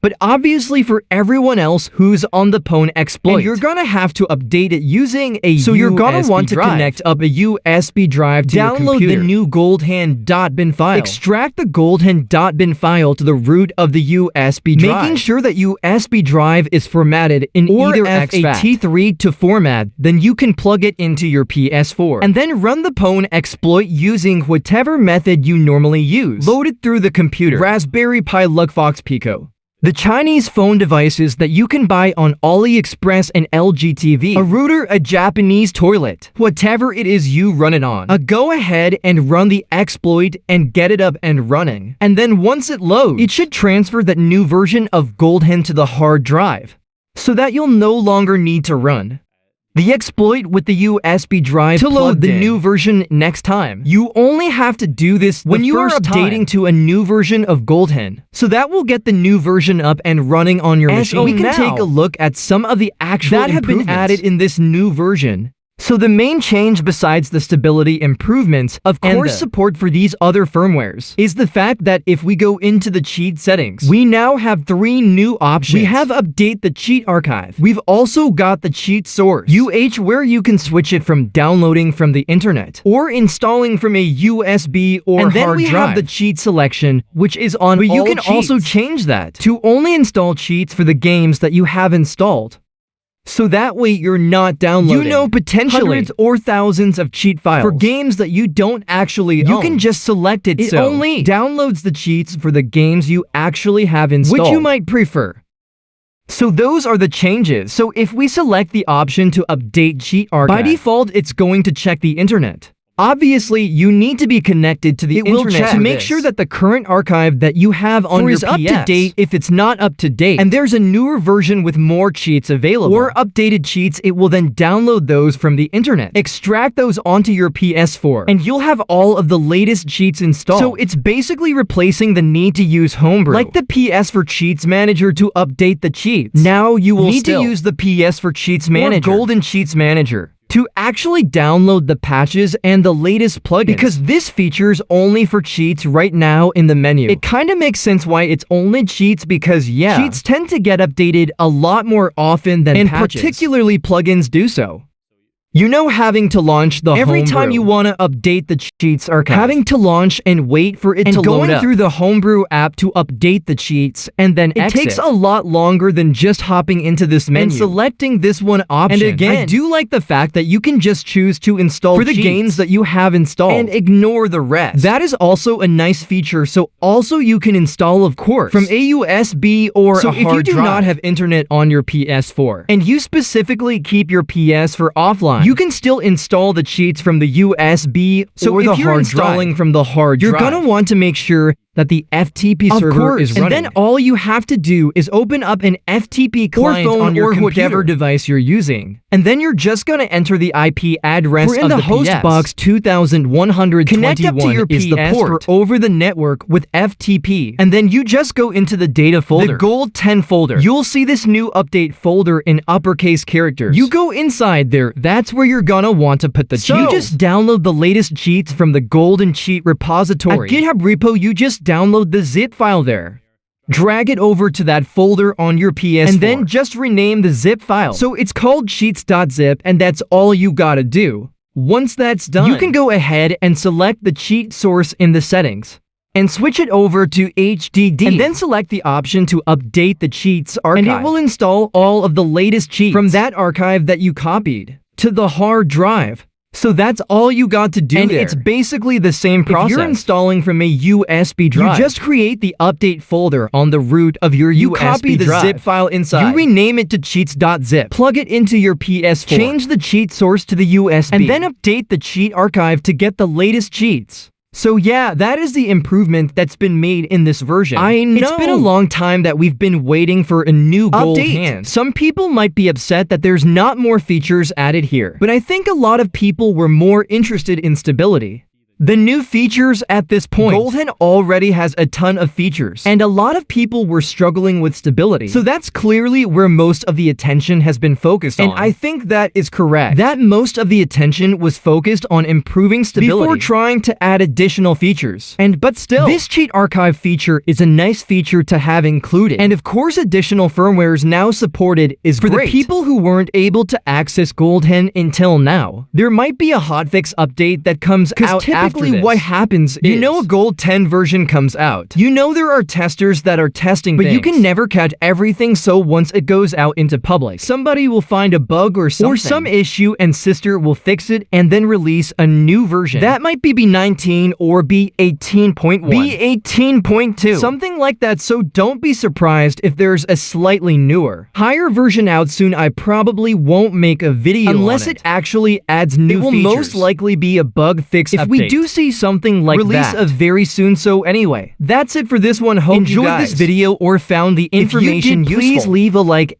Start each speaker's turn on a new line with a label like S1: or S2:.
S1: but obviously for everyone else who's on the pwn exploit, and you're gonna have to update it using a USB drive. So you're gonna want to connect up a USB drive to your computer. Download the new GoldHEN.bin file. Extract the GoldHEN.bin file to the root of the USB drive, making sure that USB drive is formatted in either FAT3 to format. Then you can plug it into your PS4, and then run the pwn exploit using whatever method you normally use. Load it through the computer, Raspberry Pi, Luxfox Pico, the Chinese phone devices that you can buy on AliExpress and LG TV, a router, a Japanese toilet, whatever it is you run it on. Go ahead and run the exploit and get it up and running. And then once it loads, it should transfer that new version of GoldHEN to the hard drive, so that you'll no longer need to run the exploit with the USB drive to load the new version next time. You only have to do this when you are updating to a new version of GoldHEN, so that will get the new version up and running on your machine. We can take a look at some of the actual that have been added in this new version. So the main change besides the stability improvements, of course support for these other firmwares, is the fact that if we go into the cheat settings, we now have 3 new options. We have update the cheat archive. We've also got the cheat source, where you can switch it from downloading from the internet or installing from a USB or hard drive. And then we have the cheat selection, which is on all cheats. But you can also change that to only install cheats for the games that you have installed. So that way you're not downloading, potentially hundreds or thousands of cheat files for games that you don't actually own. You can just select it, so it only downloads the cheats for the games you actually have installed, which you might prefer. So those are the changes. So if we select the option to update cheat archive, by default it's going to check the internet. Obviously, you need to be connected to the internet to make sure that the current archive that you have on your PS is up to date if it's not up to date. And there's a newer version with more cheats available, or updated cheats, it will then download those from the internet, extract those onto your PS4, and you'll have all of the latest cheats installed. So it's basically replacing the need to use Homebrew, like the PS4 Cheats Manager, to update the cheats. Now you will need to use the PS4 Cheats Manager or GoldHEN Cheats Manager to actually download the patches and the latest plugins, because this feature's only for cheats right now in the menu. It kinda makes sense why it's only cheats, because cheats tend to get updated a lot more often than patches, and particularly plugins do so. You know, having to launch the every time you want to update the cheats archive, having to launch and wait for it to load up, going through the Homebrew app to update the cheats, and then it takes a lot longer than just hopping into this menu and selecting this one option. And again, I do like the fact that you can just choose to install for the games that you have installed and ignore the rest. That is also a nice feature. So also you can install, of course, from a USB or a hard drive. So if you do not have internet on your PS4 and you specifically keep your PS4 offline, you can still install the cheats from the USB or the hard drive. So if you're installing from the hard drive, you're gonna want to make sure that the FTP server is running. And then all you have to do is open up an FTP client on your whatever device you're using. And then you're just gonna enter the IP address of the host box 2121 connect up to your is the port over the network with FTP. And then you just go into the data folder, the GoldHEN folder. You'll see this new update folder in uppercase characters. You go inside there, that's where you're gonna want to put the cheats. You just download the latest cheats from the GoldHEN cheat repository. At GitHub repo, you just download the zip file there. Drag it over to that folder on your PS4, and then just rename the zip file. So it's called cheats.zip, and that's all you gotta do. Once that's done, you can go ahead and select the cheat source in the settings and switch it over to HDD, and then select the option to update the cheats archive, and it will install all of the latest cheats from that archive that you copied to the hard drive. So that's all you got to do and there. It's basically the same process. If you're installing from a USB drive, you just create the update folder on the root of your USB drive. You copy the zip file inside. You rename it to cheats.zip. Plug it into your PS4. Change the cheat source to the USB. And then update the cheat archive to get the latest cheats. So yeah, that is the improvement that's been made in this version. I know. It's been a long time that we've been waiting for a new GoldHEN. Some people might be upset that there's not more features added here, but I think a lot of people were more interested in stability. the new features at this point. GoldHEN already has a ton of features, and a lot of people were struggling with stability. So that's clearly where most of the attention has been focused on. And I think that is correct. That most of the attention was focused on improving stability before trying to add additional features. But still, this cheat archive feature is a nice feature to have included. And of course, additional firmwares now supported is great. For the people who weren't able to access GoldHEN until now, there might be a hotfix update that comes out after this. What happens is, you know, a Gold 10 version comes out. You know there are testers that are testing things, but you can never catch everything, so once it goes out into public, somebody will find a bug or something, or some issue, and Sister will fix it and then release a new version. That might be B19 or B18.1, B18.2, something like that, so don't be surprised if there's a slightly newer, higher version out soon. I probably won't make a video unless it actually adds new features. It will most likely be a bug fix update. If we do see something like that, release very soon. So anyway, that's it for this one. Hope you enjoyed this video or found the information useful. Please leave a like.